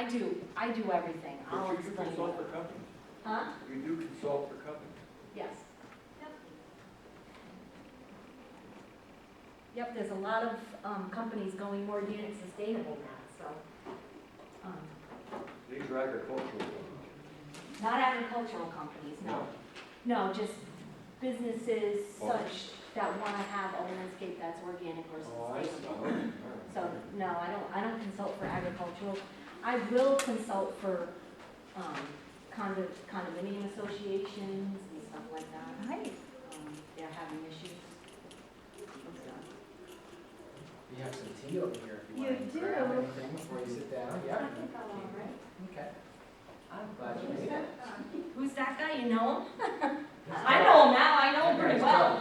I do everything. I'll But you do explain. consult for companies. Huh? You do consult for companies. Yes. Yep, there's a lot of companies going more organic sustainable now, so. These are agricultural companies. Not agricultural companies, no. No, just businesses such that want to have a landscape that's organic or Oh, I see. sustainable. So, no, I don't consult for agricultural. I will consult for condominium associations and stuff like that. They're having issues. You have some tea over here if you You want to grab do. anything before you sit down. I Yeah. think I'm all right. Okay. I'm glad you made it. Who's that guy? You know him? I know him now. I know him pretty well.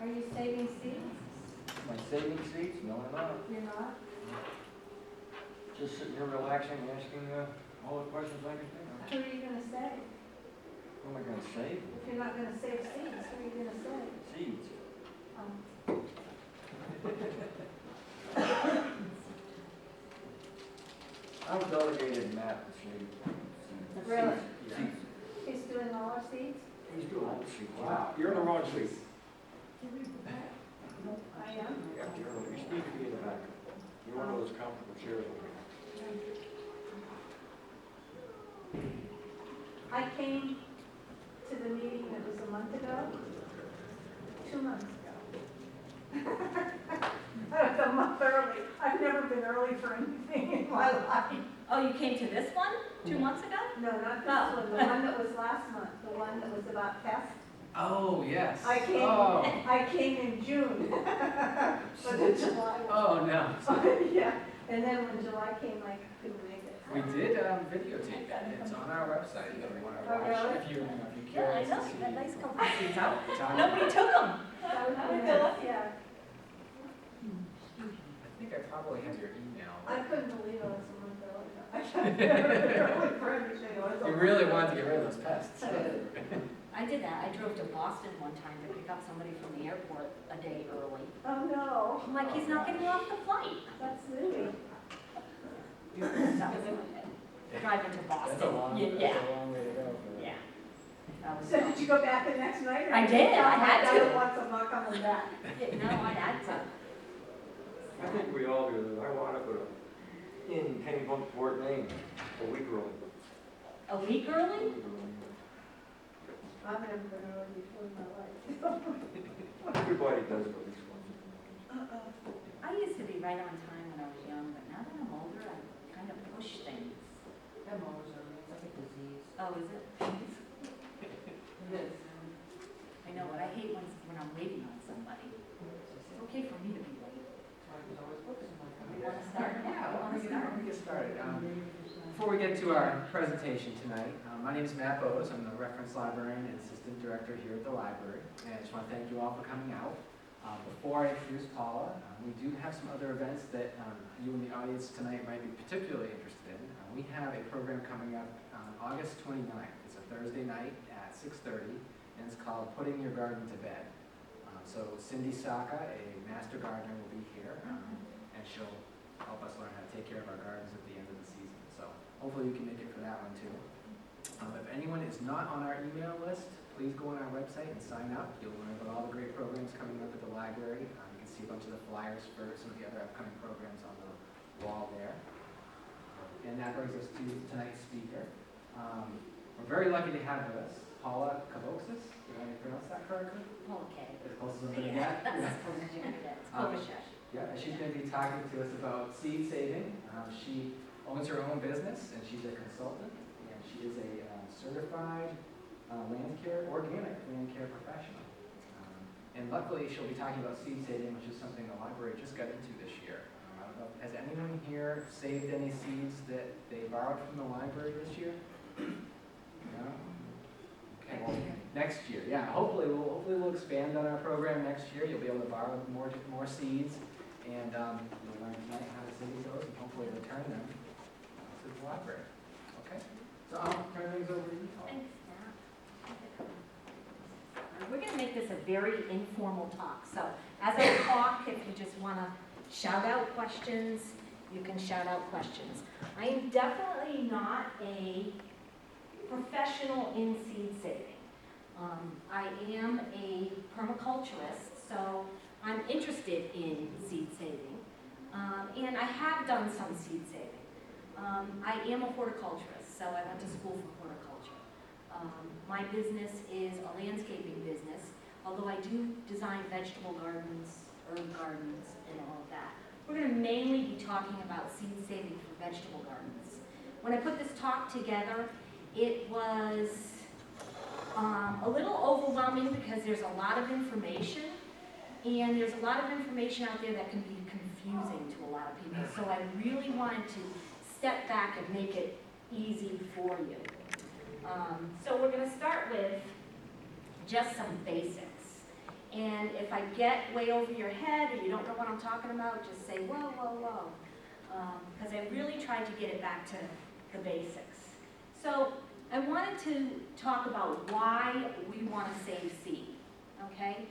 Are you saving seeds? My saving seats? No, I'm not. You're not? Just sitting here relaxing, asking all the questions I can think of. Who are you gonna save? What am I gonna save? If you're not gonna save seeds, who are you gonna save? Seeds. I've delegated Matt to save seeds. Really? Seeds. He's doing all our seeds? He's doing all the seeds. Wow. You're in the wrong seat. I am. Yeah, you need to be in the back. You're one of those comfortable chairs over here. I came to the meeting that was a month ago, 2 months ago. That was a month early. I've never been early for anything in my life. Oh, you came to this one 2 months ago? No, not this one, the one that was last month, the one that was about pests. Oh, yes. I came, Oh, I came in June. But then July. oh no. Yeah, and then when July came, I couldn't make it. We did videotape it. It's on our website if you want to Oh, watch. really? If you're Yeah, I curious know. to see. That nice couple of seeds out. It's on- Nobody took them. That was How would nice, go up? yeah. I think I probably have your email. I couldn't believe I was a month early. I couldn't early for anything. I was a You month really early. wanted to get rid of those pests. I did that. I drove to Boston one time to pick up somebody from the airport a day early. Oh, no. I'm like, he's not getting off the flight. That's silly. That was driving to Boston. That's a long way to go. Yeah. That was So did you go back the next night? or I did, I had I to. don't want some, not coming back. No, I had to. I think we all do that. I wound up with in Kennebunkport, Maine, a week early. A week early? I've never been early before in my life. Everybody does it at least once. I used to be right on time when I was young, but now that I'm older, I kind of push things. I'm always early, it's like a disease. Oh, is it? It is. I know, but I hate when I'm waiting on somebody. It's okay for me to be late. So I was always focusing on You want to start? Yeah, Want to we start? can get started. Before we get to our presentation tonight, my name is Matt Bowes. I'm the reference librarian and assistant director here at the library. And I just want to thank you all for coming out. Before I introduce Paula, we do have some other events that you in the audience tonight might be particularly interested in. We have a program coming up on August 29th. It's a Thursday night at 6:30, and it's called Putting Your Garden to Bed. So Cindy Saka, a master gardener, will be here, and she'll help us learn how to take care of our gardens at the end of the season. So hopefully you can make it for that one too. If anyone is not on our email list, please go on our website and sign up. You'll learn about all the great programs coming up at the library. You can see a bunch of the flyers for some of the other upcoming programs on the wall there. And that brings us to tonight's speaker. We're very lucky to have with us Paula Kovecses. Did I pronounce that correctly? Okay. As close as I'm going to Yeah, get. that's as close as you're gonna get. It's Kovecses. Yeah, she's going to be talking to us about seed saving. She owns her own business, and she's a consultant, and she is a certified organic land care professional. And luckily, she'll be talking about seed saving, which is something the library just got into this year. I don't know, has anyone here saved any seeds that they borrowed from the library this year? No? Okay, well, next year, yeah. Hopefully we'll expand on our program next year. You'll be able to borrow more seeds, and you'll learn tonight how to save those, and hopefully return them to the library. Okay, so I'll turn things over to you, Paul. Thanks, Matt. We're going to make this a very informal talk. So as I talk, if you just want to shout out questions, You can shout out questions. I am definitely not a professional in seed saving. I am a permaculturist, so I'm interested in seed saving. And I have done some seed saving. I am a horticulturist, so I went to school for horticulture. My business is a landscaping business, although I do design vegetable gardens, herb gardens, and all of that. We're going to mainly be talking about seed saving for vegetable gardens. When I put this talk together, it was a little overwhelming because there's a lot of information, and there's a lot of information out there that can be confusing to a lot of people. So I really wanted to step back and make it easy for you. So we're going to start with just some basics. And if I get way over your head or you don't know what I'm talking about, just say, whoa, whoa, whoa. Because I really tried to get it back to the basics. So I wanted to talk about why we want to save seed, okay?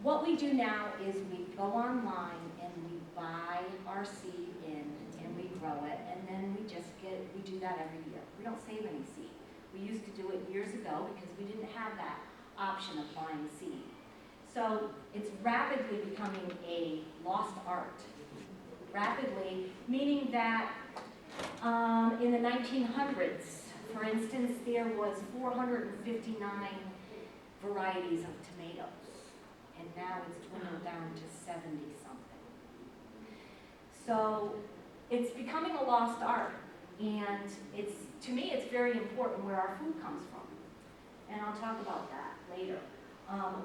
What we do now is we go online and we buy our seed in and we grow it, and then we do that every year. We don't save any seed. We used to do it years ago because we didn't have that option of buying seed. So it's rapidly becoming a lost art. Rapidly, meaning that in the 1900s, for instance, there was 459 varieties of tomatoes, and now it's dwindled down to 70-something. So it's becoming a lost art, and to me, it's very important where our food comes from. And I'll talk about that later.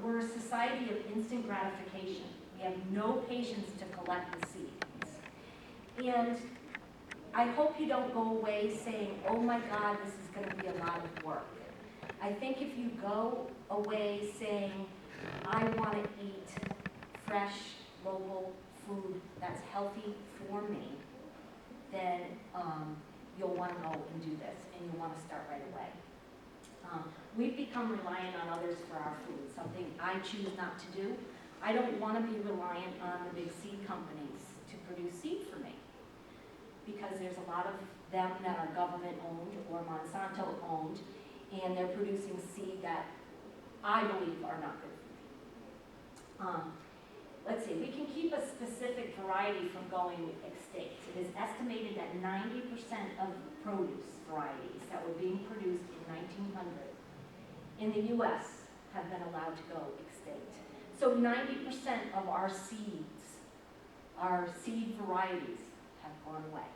We're a society of instant gratification. We have no patience to collect the seeds. And I hope you don't go away saying, oh my God, this is going to be a lot of work. I think if you go away saying, I want to eat fresh, local food that's healthy for me, then you'll want to go and do this, and you'll want to start right away. We've become reliant on others for our food, something I choose not to do. I don't want to be reliant on the big seed companies to produce seed for me, because there's a lot of them that are government-owned or Monsanto-owned, and they're producing seed that I believe are not good for me. Let's see, we can keep a specific variety from going extinct. It is estimated that 90% of produce varieties that were being produced in 1900 in the U.S. have been allowed to go extinct. So 90% of our seeds, our seed varieties, have gone away.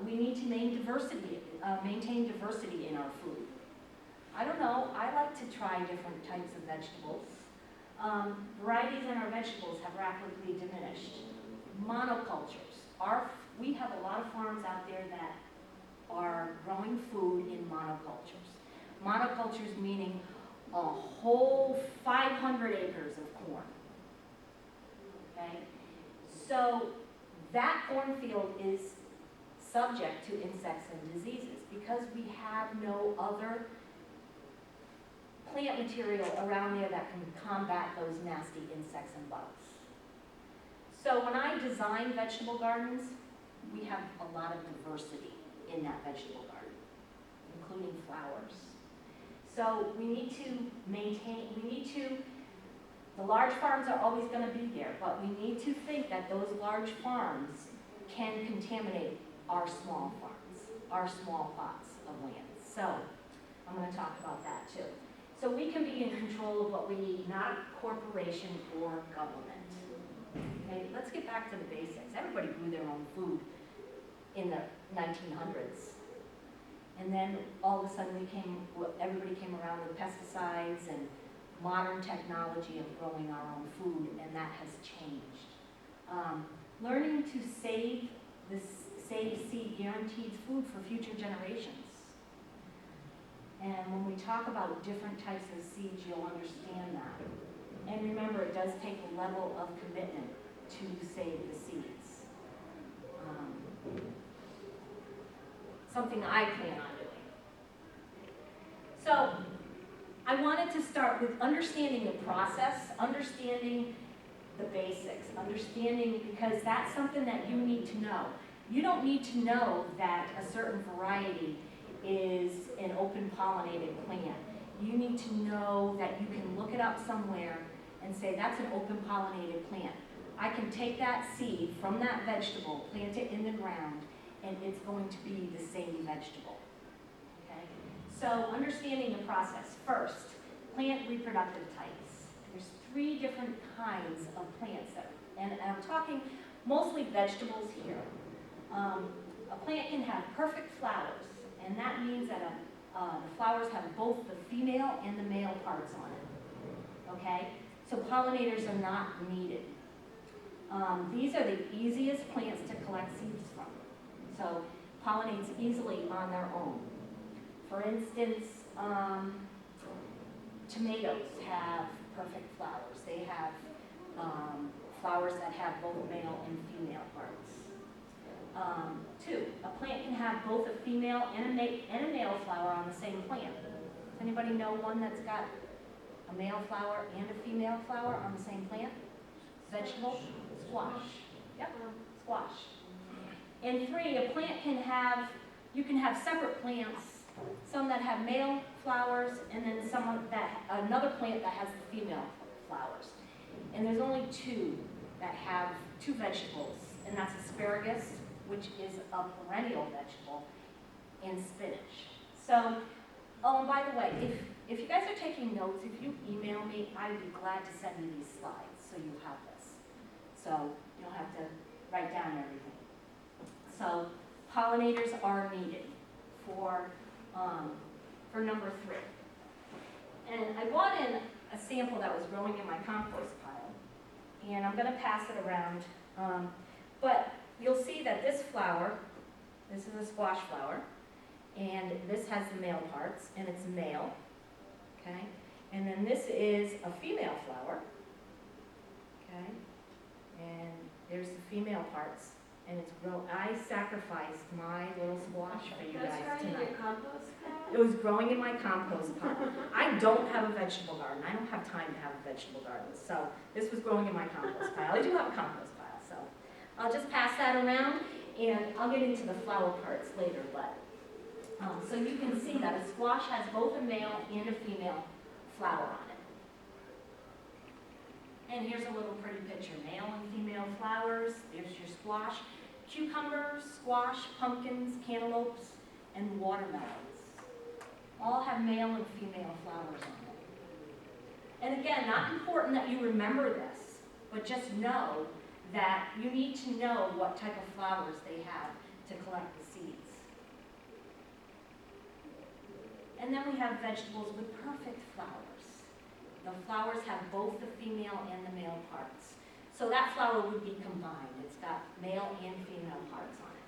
We need to maintain diversity in our food. I don't know, I like to try different types of vegetables. Varieties in our vegetables have rapidly diminished. Monocultures. We have a lot of farms out there that are growing food in monocultures. Monocultures meaning a whole 500 acres of corn. Okay? So that cornfield is subject to insects and diseases because we have no other plant material around there that can combat those nasty insects and bugs. So when I design vegetable gardens, we have a lot of diversity in that vegetable garden, including flowers. So we need to the large farms are always going to be there, but we need to think that those large farms can contaminate our small farms, our small plots of land. So I'm going to talk about that too. So we can be in control of what we need, not a corporation or government. Okay, let's get back to the basics. Everybody grew their own food in the 1900s. And then all of a sudden everybody came around with pesticides and modern technology of growing our own food, and that has changed. Learning to save seed guarantees food for future generations. And when we talk about different types of seeds, you'll understand that. And remember, it does take a level of commitment to save the seeds. Something I plan on doing. So I wanted to start with understanding the process, understanding the basics, understanding, because that's something that you need to know. You don't need to know that a certain variety is an open pollinated plant. You need to know that you can look it up somewhere and say that's an open pollinated plant. I can take that seed from that vegetable, plant it in the ground, and it's going to be the same vegetable. Okay? So understanding the process. First, plant reproductive types. There's 3 different kinds of plants, and I'm talking mostly vegetables here. A plant can have perfect flowers, and that means that the flowers have both the female and the male parts on it. Okay? So pollinators are not needed. These are the easiest plants to collect seeds from. So pollinates easily on their own. For instance, tomatoes have perfect flowers. They have flowers that have both male and female parts. 2, a plant can have both a female and a male flower on the same plant. Does anybody know one that's got a male flower and a female flower on the same plant? Vegetable? Squash. Yep, squash. And 3, a plant can have, you can have separate plants, some that have male flowers, and then another plant that has the female flowers. And there's only 2 that have 2 vegetables, and that's asparagus, which is a perennial vegetable, and spinach. So, oh, and by the way, if you guys are taking notes, if you email me, I'd be glad to send you these slides so you have this. So you don't have to write down everything. So pollinators are needed for number 3. And I brought in a sample that was growing in my compost pile, and I'm going to pass it around. But you'll see that this flower, this is a squash flower, and this has the male parts, and it's male, okay? And then this is a female flower, okay? And there's the female parts, and it's grown. I sacrificed my little squash for you guys That's right, in tonight. your compost pile? It was growing in my compost pile. I don't have a vegetable garden. I don't have time to have a vegetable garden. So this was growing in my compost pile. I do have a compost pile, so I'll just pass that around, and I'll get into the flower parts later. But so you can see that a squash has both a male and a female flower on it. And here's a little pretty picture. Male and female flowers. There's your squash. Cucumbers, squash, pumpkins, cantaloupes, and watermelons all have male and female flowers on it. And again, not important that you remember this, but just know that you need to know what type of flowers they have to collect the seeds. And then we have vegetables with perfect flowers. The flowers have both the female and the male parts. So that flower would be combined. It's got male and female parts on it.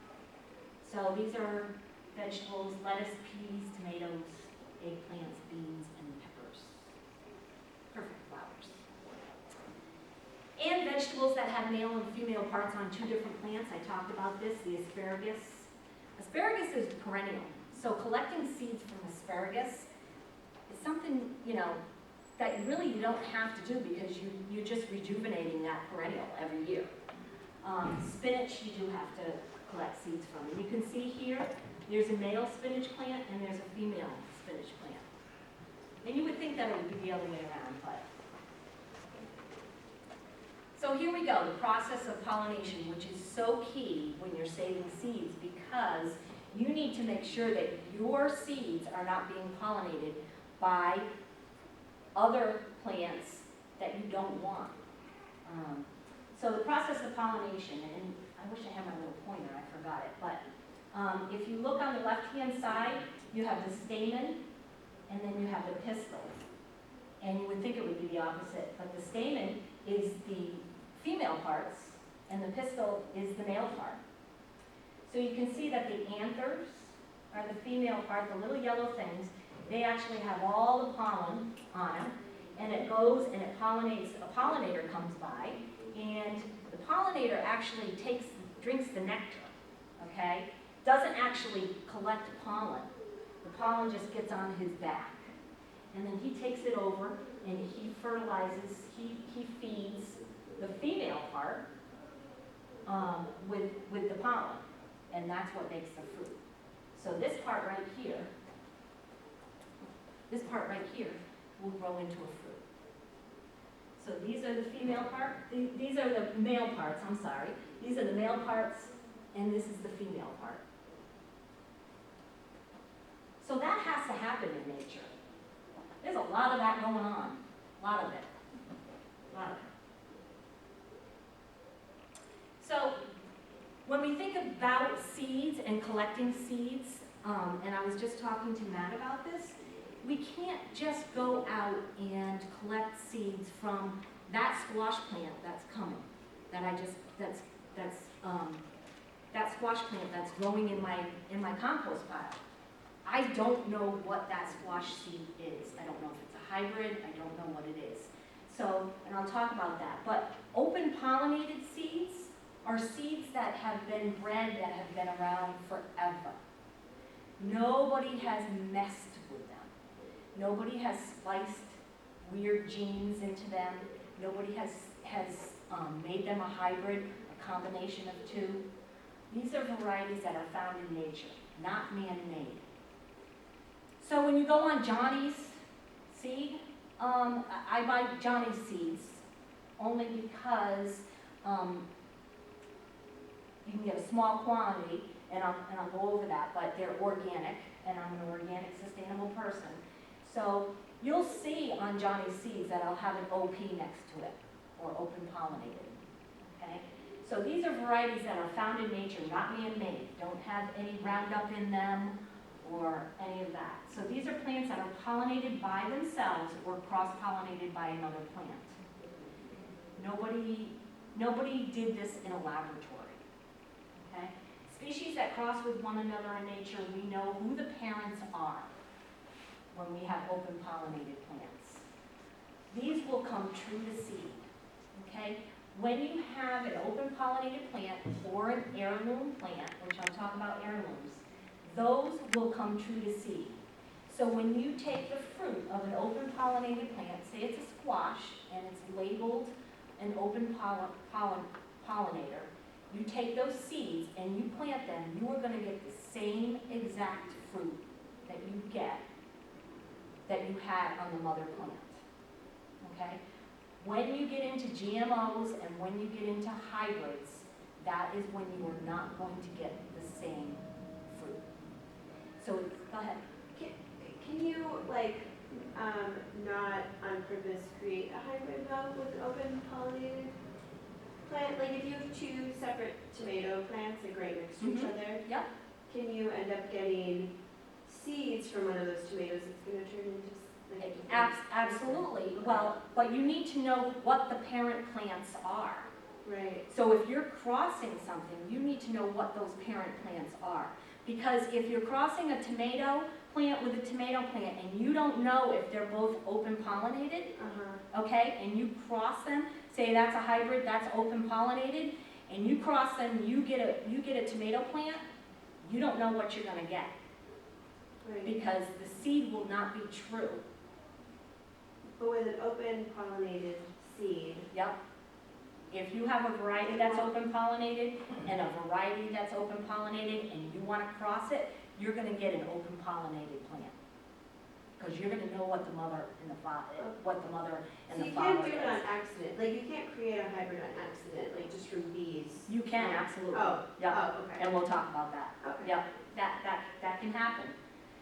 So these are vegetables: lettuce, peas, tomatoes, eggplants, beans, and peppers. Perfect flowers. And vegetables that have male and female parts on 2 different plants. I talked about this, the asparagus. Asparagus is perennial. So collecting seeds from asparagus is something, that you don't have to do, because you're just rejuvenating that perennial every year. Spinach, you do have to collect seeds from. And you can see here, there's a male spinach plant and there's a female spinach plant. And you would think that it would be the other way around, but. So here we go, the process of pollination, which is so key when you're saving seeds, because you need to make sure that your seeds are not being pollinated by other plants that you don't want. So the process of pollination, and I wish I had my little pointer, I forgot it, but if you look on the left-hand side, you have the stamen, and then you have the pistil. And you would think it would be the opposite, but the stamen is the female parts, and the pistil is the male part. So you can see that the anthers are the female part, the little yellow things. They actually have all the pollen on them, and it goes and it pollinates. A pollinator comes by, and the pollinator actually drinks the nectar, okay? Doesn't actually collect pollen. The pollen just gets on his back. And then he takes it over, and he fertilizes, he feeds the female part with the pollen, and that's what makes the fruit. So this part right here will grow into a fruit. So these are the female part, these are the male parts, I'm sorry. These are the male parts, and this is the female part. So that has to happen in nature. There's a lot of that going on, a lot of it. So when we think about seeds and collecting seeds, and I was just talking to Matt about this, we can't just go out and collect seeds from that squash plant that's coming, that squash plant that's growing in my compost pile. I don't know what that squash seed is. I don't know if it's a hybrid. I don't know what it is. So, and I'll talk about that. But open pollinated seeds are seeds that have been bred, that have been around forever. Nobody has messed with them. Nobody has spliced weird genes into them. Nobody has made them a hybrid, a combination of two. These are varieties that are found in nature, not man-made. So when you go on Johnny's seed, I buy Johnny's seeds only because you can get a small quantity, and I'll go over that, but they're organic, and I'm an organic, sustainable person. So you'll see on Johnny's seeds that I'll have an OP next to it, or open pollinated, okay? So these are varieties that are found in nature, not man-made, don't have any Roundup in them, or any of that. So these are plants that are pollinated by themselves or cross-pollinated by another plant. Nobody did this in a laboratory, okay? Species that cross with one another in nature, we know who the parents are when we have open pollinated plants. These will come true to seed, okay? When you have an open pollinated plant or an heirloom plant, which I'll talk about heirlooms, those will come true to seed. So when you take the fruit of an open pollinated plant, say it's a squash and it's labeled an open pollinator, you take those seeds and you plant them, you are going to get the same exact fruit that you had on the mother plant, okay? When you get into GMOs and when you get into hybrids, that is when you are not going to get the same fruit. So, go ahead. Can you, not on purpose create a hybrid though with an open pollinated plant? Like if you have two separate tomato plants that grow right next to each other, Yep. can you end up getting seeds from one of those tomatoes that's going to turn into like a different? Absolutely. Well, but you need to know what the parent plants are. Right. So if you're crossing something, you need to know what those parent plants are. Because if you're crossing a tomato plant with a tomato plant and you don't know if they're both open pollinated, okay, and you cross them, say that's a hybrid, that's open pollinated, and you cross them, you get a tomato plant, you don't know what you're going to get. Right. Because the seed will not be true. But with an open pollinated seed, Yep. If you have a variety that's open pollinated and a variety that's open pollinated and you want to cross it, you're going to get an open pollinated plant. Because you're going to know what the mother and the father, so you can't do it on accident. Like you can't create a hybrid on accident, like just from bees. You can, absolutely. Oh. Yep. Oh, okay. And we'll talk about that. Okay. Yep, that can happen.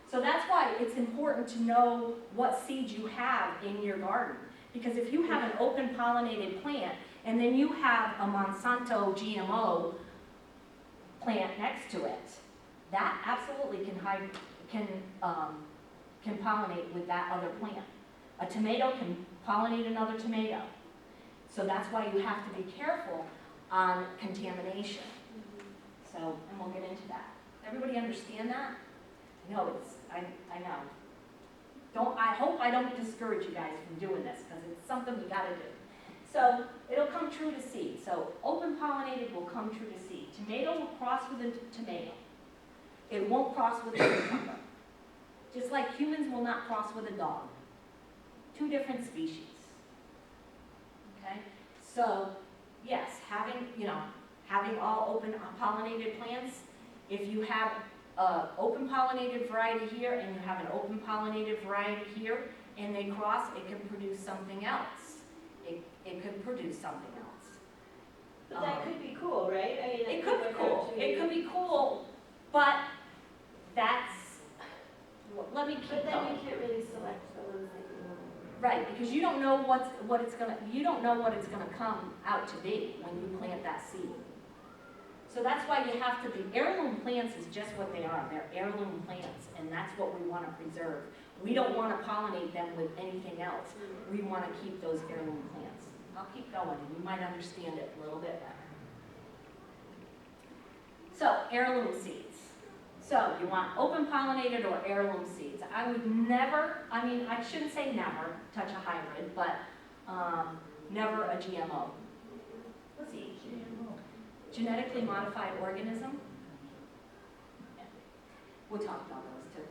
So that's why it's important to know what seeds you have in your garden. Because if you have an open pollinated plant and then you have a Monsanto GMO plant next to it, that absolutely can pollinate with that other plant. A tomato can pollinate another tomato. So that's why you have to be careful on contamination. So, and we'll get into that. Everybody understand that? No, I know. I hope I don't discourage you guys from doing this, because it's something we gotta do. So, it'll come true to seed. So, open pollinated will come true to seed. Tomato will cross with a tomato. It won't cross with a cucumber. Just like humans will not cross with a dog. Two different species. Okay? So, yes, having all open pollinated plants, if you have a open pollinated variety here and you have an open pollinated variety here, and they cross, it can produce something else. It could produce something else. But that could be cool, right? I mean, It could be cool, it could be cool, but that's, let me keep But then going. you can't really select the ones that you want. Right, because you don't know what it's gonna come out to be when you plant that seed. So that's why you have to be, heirloom plants is just what they are, they're heirloom plants, and that's what we wanna preserve. We don't wanna pollinate them with anything else, we wanna keep those heirloom plants. I'll keep going, and you might understand it a little bit better. So, heirloom seeds. So, you want open pollinated or heirloom seeds. I would never, I shouldn't say never touch a hybrid, but never a GMO. Let's see. Genetically modified organism. Yeah. We'll talk about those too.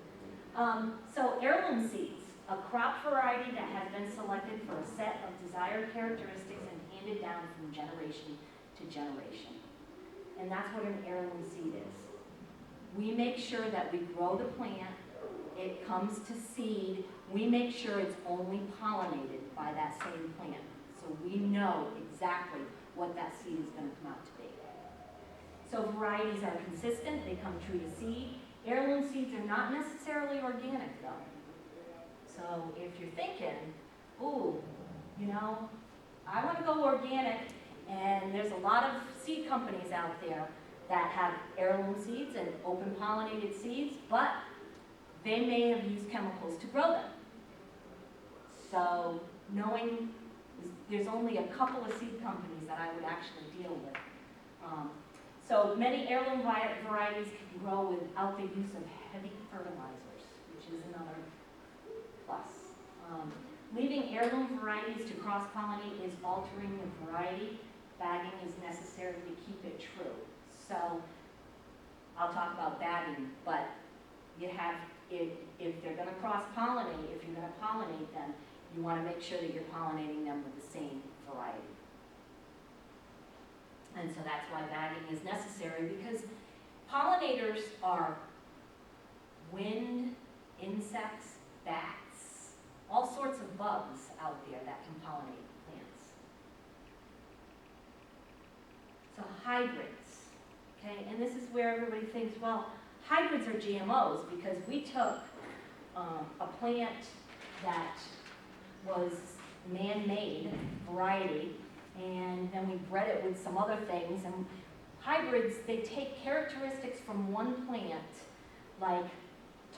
So heirloom seeds, a crop variety that has been selected for a set of desired characteristics and handed down from generation to generation. And that's what an heirloom seed is. We make sure that we grow the plant, it comes to seed, we make sure it's only pollinated by that same plant. So we know exactly what that seed is going to come out to be. So varieties are consistent, they come true to seed. Heirloom seeds are not necessarily organic though. So if you're thinking, ooh, I want to go organic, and there's a lot of seed companies out there that have heirloom seeds and open pollinated seeds, but they may have used chemicals to grow them. So knowing there's only a couple of seed companies that I would actually deal with. So many heirloom varieties can grow without the use of heavy fertilizers, which is another plus. Leaving heirloom varieties to cross-pollinate is altering the variety. Bagging is necessary to keep it true. So I'll talk about bagging, but you have, if they're going to cross-pollinate, if you're going to pollinate them, you want to make sure that you're pollinating them with the same variety. And so that's why bagging is necessary, because pollinators are wind, insects, bats, all sorts of bugs out there that can pollinate plants. So hybrids, okay? And this is where everybody thinks, well, hybrids are GMOs, because we took a plant that was man-made variety, and then we bred it with some other things. And hybrids, they take characteristics from one plant, like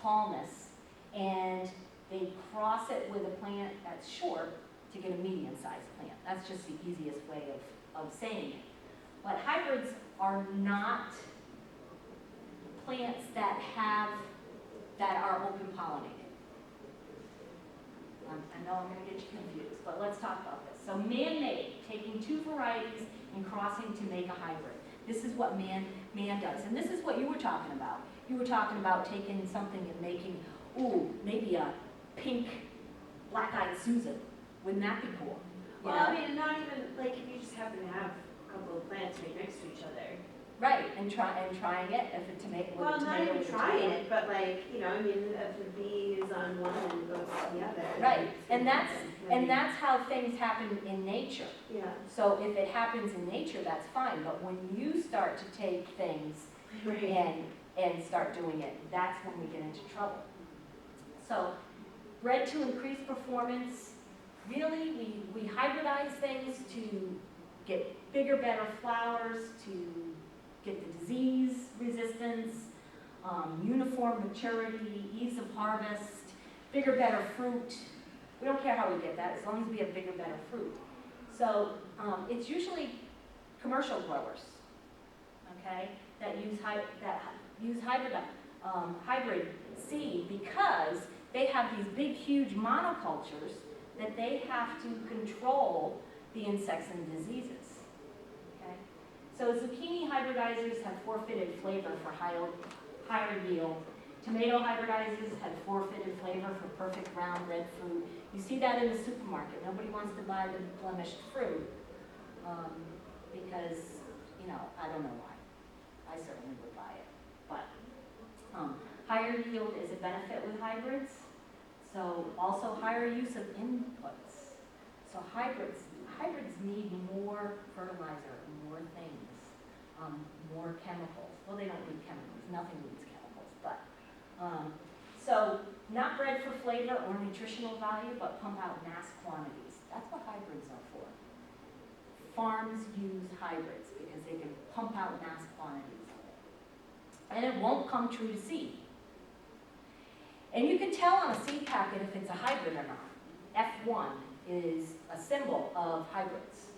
tallness, and they cross it with a plant that's short to get a medium-sized plant. That's just the easiest way of saying it. But hybrids are not plants that are open pollinated. I know I'm going to get you confused, but let's talk about this. So man-made, taking two varieties and crossing to make a hybrid. This is what man does. And this is what you were talking about. You were talking about taking something and making, maybe a pink black-eyed Susan. Wouldn't that be cool? Well, I mean, not even, like, if you just happen to have a couple of plants right next to each other. Right, and trying it, if a tomato with a Well, not tomato even with a trying tomato. it, but like, if the bee is on one and goes to the other. Right, and that's how things happen in nature. Yeah. So if it happens in nature, that's fine, but when you start to take things Right. and start doing it, that's when we get into trouble. So, bred to increase performance, really, we hybridize things to get bigger, better flowers, to get the disease resistance, uniform maturity, ease of harvest, bigger, better fruit. We don't care how we get that, as long as we have bigger, better fruit. So it's usually commercial growers, okay, that use hybrid seed, because they have these big, huge monocultures that they have to control the insects and diseases. So zucchini hybridizers have forfeited flavor for higher yield. Tomato hybridizers have forfeited flavor for perfect round red fruit. You see that in the supermarket. Nobody wants to buy the blemished fruit because, you know, I don't know why. I certainly would buy it. But higher yield is a benefit with hybrids. So also higher use of inputs. So hybrids need more fertilizer, more things, more chemicals. Well, they don't need chemicals. Nothing needs chemicals. But so not bred for flavor or nutritional value, but pump out mass quantities. That's what hybrids are for. Farms use hybrids because they can pump out mass quantities of it. And it won't come true to seed. And you can tell on a seed packet if it's a hybrid or not. F1 is a symbol of hybrids.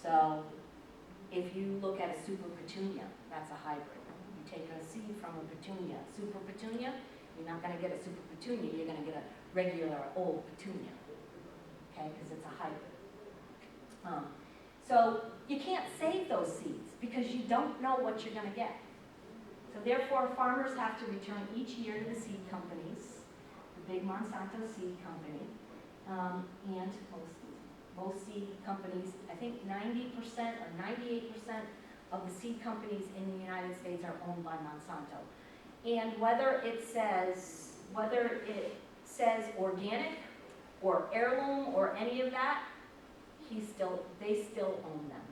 So if you look at a super petunia, that's a hybrid. You take a seed from a petunia, super petunia, you're not going to get a super petunia, you're going to get a regular old petunia, okay, because it's a hybrid. So you can't save those seeds because you don't know what you're going to get. So therefore, farmers have to return each year to the seed companies, the big Monsanto seed company, and most seed companies, I think 90% or 98% of the seed companies in the United States are owned by Monsanto. And whether it says organic or heirloom or any of that, they still own them.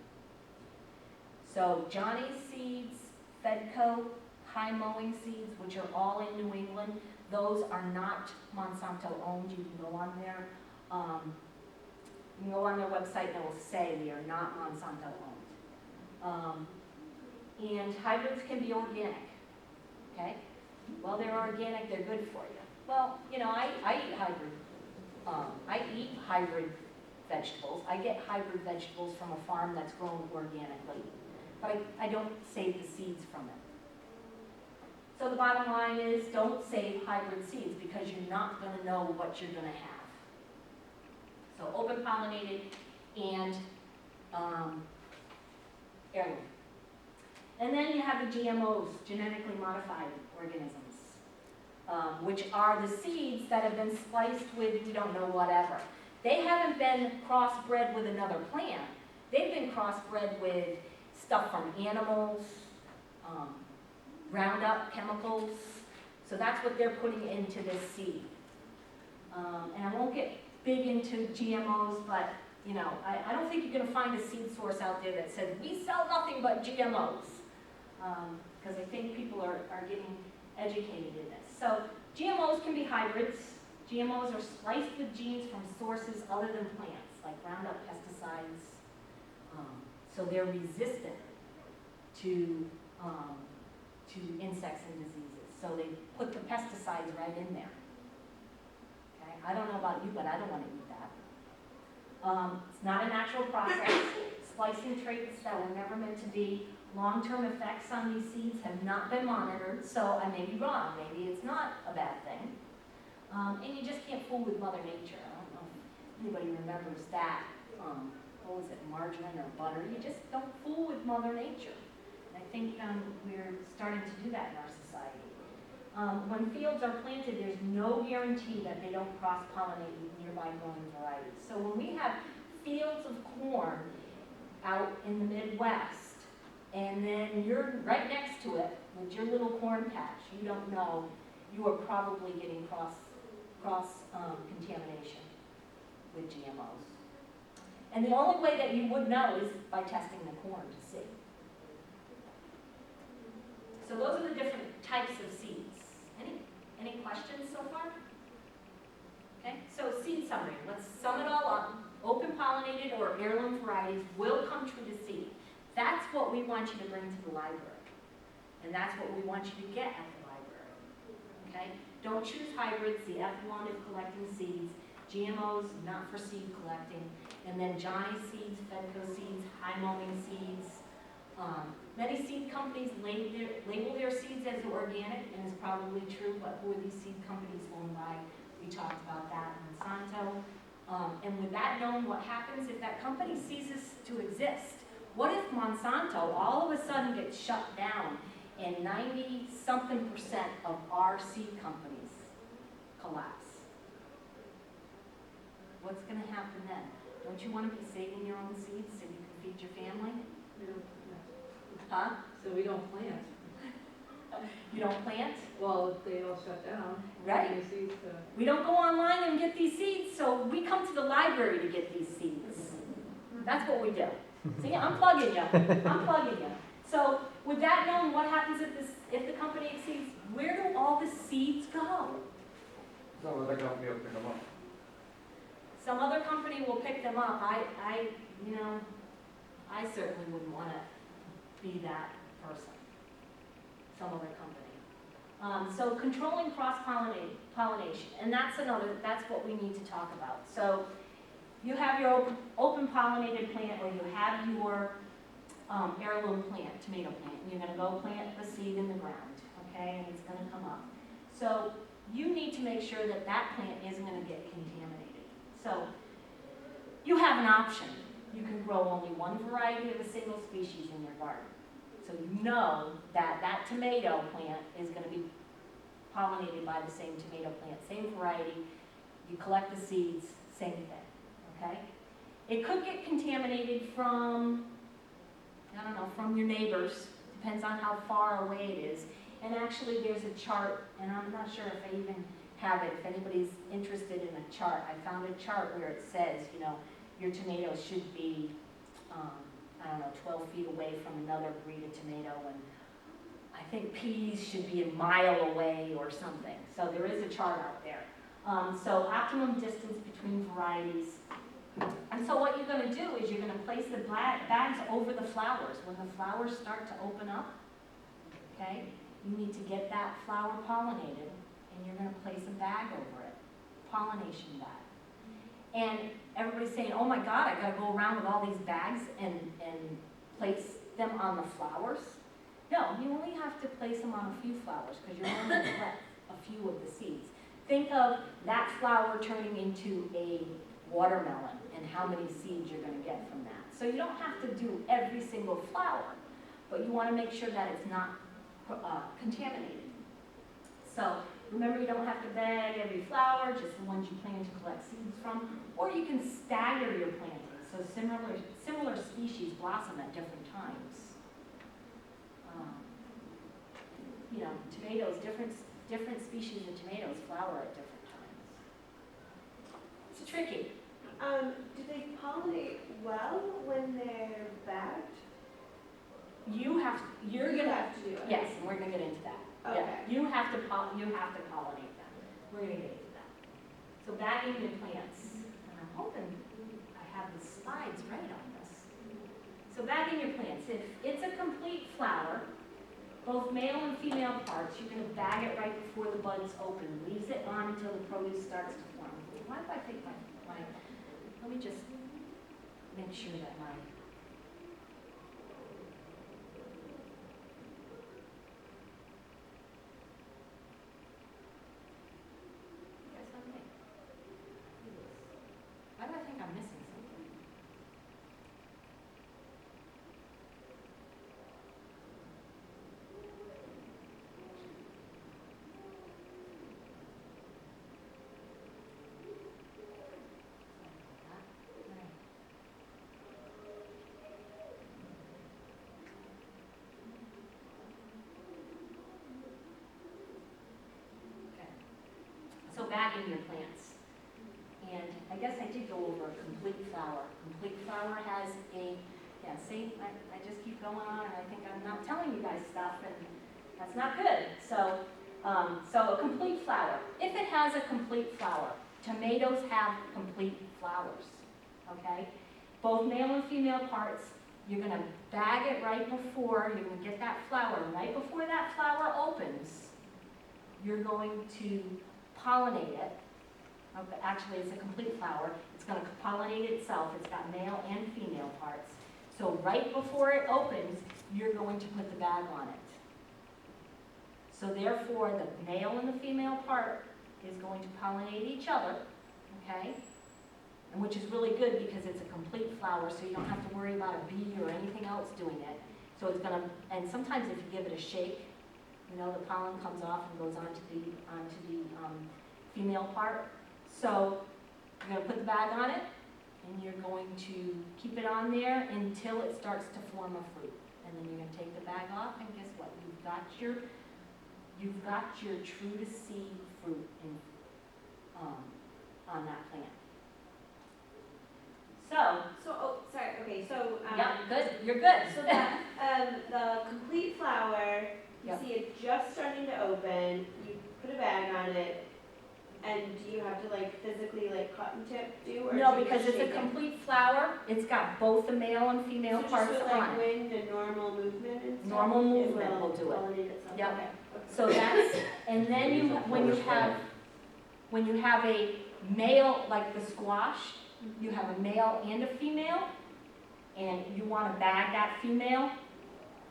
So Johnny's Seeds, Fedco, High Mowing Seeds, which are all in New England, those are not Monsanto owned. You can go on there. You can go on their website and it will say they are not Monsanto owned. And hybrids can be organic. Okay? Well, they're organic, they're good for you. Well, you know, I eat hybrid vegetables. I get hybrid vegetables from a farm that's grown organically, but I don't save the seeds from it. So the bottom line is don't save hybrid seeds because you're not going to know what you're going to have. So open pollinated and heirloom. And then you have the GMOs, genetically modified organisms, which are the seeds that have been spliced with we don't know whatever. They haven't been crossbred with another plant. They've been crossbred with stuff from animals, Roundup chemicals. So that's what they're putting into this seed. And I won't get big into GMOs, but you know, I don't think you're going to find a seed source out there that says we sell nothing but GMOs, because I think people are getting educated in this. So GMOs can be hybrids. GMOs are spliced with genes from sources other than plants, like Roundup pesticides. So they're resistant to insects and diseases. So they put the pesticides right in there. Okay? I don't know about you, but I don't want to eat that. It's not a natural process. Splicing traits that were never meant to be. Long-term effects on these seeds have not been monitored, so I may be wrong. Maybe it's not a bad thing. And you just can't fool with Mother Nature. I don't know if anybody remembers that. What was it, margarine or butter? You just don't fool with Mother Nature. And I think we're starting to do that in our society. When fields are planted, there's no guarantee that they don't cross-pollinate with nearby growing varieties. So when we have fields of corn out in the Midwest, and then you're right next to it with your little corn patch, you don't know, you are probably getting contamination with GMOs. And the only way that you would know is by testing the corn to see. So those are the different types of seeds. Any questions so far? Okay, so seed summary. Let's sum it all up. Open pollinated or heirloom varieties will come true to seed. That's what we want you to bring to the library. And that's what we want you to get at the library. Okay? Don't choose hybrids. The F1 is collecting seeds. GMOs, not for seed collecting. And then Johnny Seeds, Fedco Seeds, High Mowing Seeds. Many seed companies label their seeds as organic, and it's probably true, but who are these seed companies owned by? We talked about that, Monsanto. And with that known, what happens if that company ceases to exist? What if Monsanto all of a sudden gets shut down and 90-something% of our seed companies collapse? What's going to happen then? Don't you want to be saving your own seeds so you can feed your family? We don't plant. Huh? So we don't plant. You don't plant? Well, they all shut down. Right. And the seeds, We don't go online and get these seeds, so we come to the library to get these seeds. That's what we do. See, I'm plugging you. I'm plugging you. So with that known, what happens if the company exceeds? Where do all the seeds go? Some other company will pick them up. Some other company will pick them up. You know, I certainly wouldn't want to be that person. Some other company. So controlling cross-pollination, and that's what we need to talk about. So you have your open pollinated plant, or you have your heirloom plant, tomato plant, and you're gonna go plant the seed in the ground, okay, and it's gonna come up. So you need to make sure that that plant isn't gonna get contaminated. So you have an option. You can grow only one variety of a single species in your garden. So you know that that tomato plant is going to be pollinated by the same tomato plant, same variety. You collect the seeds, same thing, okay? It could get contaminated from, I don't know, from your neighbors. Depends on how far away it is. And actually there's a chart, and I'm not sure if I even have it, if anybody's interested in a chart. I found a chart where it says, you know, your tomatoes should be, I don't know, 12 feet away from another breed of tomato, and I think peas should be a mile away or something. So there is a chart out there. So optimum distance between varieties. And so what you're going to do is you're going to place the bags over the flowers. When the flowers start to open up, okay, you need to get that flower pollinated, and you're going to place a bag over it, pollination bag. And everybody's saying, oh my God, I gotta go around with all these bags and place them on the flowers. No, you only have to place them on a few flowers because you're only going to collect a few of the seeds. Think of that flower turning into a watermelon and how many seeds you're going to get from that. So you don't have to do every single flower, but you want to make sure that it's not contaminated. So remember, you don't have to bag every flower, just the ones you plan to collect seeds from, or you can stagger your planting, so similar species blossom at different times. You know, tomatoes, different species of tomatoes flower at different times. It's tricky. Do they pollinate well when they're bagged? You're You gonna, have to do it. yes, and we're gonna get into that. Okay. Yeah, you have to pollinate them. We're gonna get into that. So bagging your plants, and I'm hoping I have the slides right on this. So bagging your plants, if it's a complete flower, both male and female parts, you're gonna bag it right before the buds open. Leaves it on until the produce starts to form. Why do I think my let me just make sure that my why do I think I'm missing something? Okay. So bagging your plants. And I guess I did go over a complete flower. Complete flower has a, yeah, see, I just keep going on and I think I'm not telling you guys stuff and that's not good. So, so a complete flower. If it has a complete flower, tomatoes have complete flowers, okay? Both male and female parts, you're gonna bag it right before, you're gonna get that flower, right before that flower opens, you're going to pollinate it. Okay, actually, it's a complete flower. It's going to pollinate itself. It's got male and female parts. So right before it opens, you're going to put the bag on it. So therefore, the male and the female part is going to pollinate each other, okay? And which is really good because it's a complete flower, so you don't have to worry about a bee or anything else doing it. So it's going to, and sometimes if you give it a shake, you know, the pollen comes off and goes onto the female part. So you're going to put the bag on it, and you're going to keep it on there until it starts to form a fruit. And then you're gonna take the bag off, and guess what? You've got your true to seed fruit in, on that plant. So, Oh, sorry, okay, so, yeah, good, you're good. so that, the complete flower, you Yep. see it just starting to open, you put a bag on it, and do you have to like physically like cotton tip do, or No, do you because just it's a shake it? complete flower, it's got both the male and female So parts just with on like it. wind and normal movement and stuff? Normal movement will do it. Pollinate itself, Yep. okay. So that's, and then you, when you have a male, like the squash, you have a male and a female, and you want to bag that female,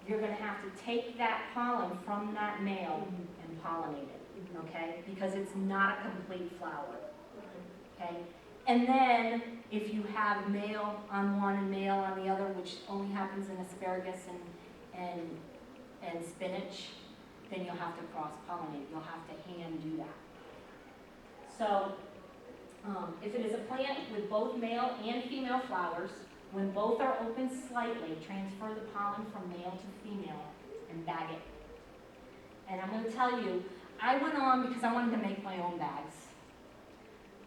you're gonna have to take that pollen from that male and pollinate it, okay? Because it's not a complete flower, okay? And then, if you have male on one and male on the other, which only happens in asparagus and spinach, then you'll have to cross-pollinate, you'll have to hand do that. So, if it is a plant with both male and female flowers, when both are open slightly, transfer the pollen from male to female and bag it. And I'm going to tell you, I went on because I wanted to make my own bags.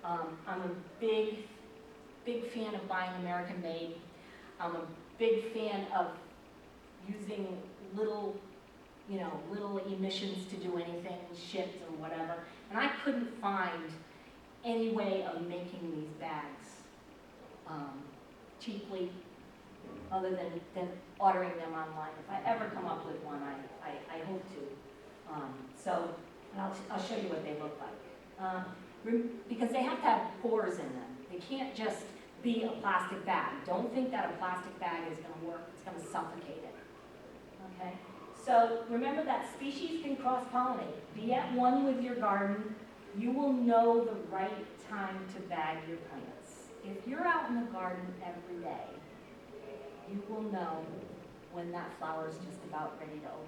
I'm a big fan of buying American made. I'm a big fan of using little emissions to do anything, shipped or whatever. And I couldn't find any way of making these bags cheaply, other than ordering them online. If I ever come up with one, I hope to. And I'll show you what they look like. Because they have to have pores in them. They can't just be a plastic bag. Don't think that a plastic bag is gonna work. It's gonna suffocate it, okay? So remember that species can cross-pollinate. Be at one with your garden. You will know the right time to bag your plants. If you're out in the garden every day, you will know when that flower is just about ready to open.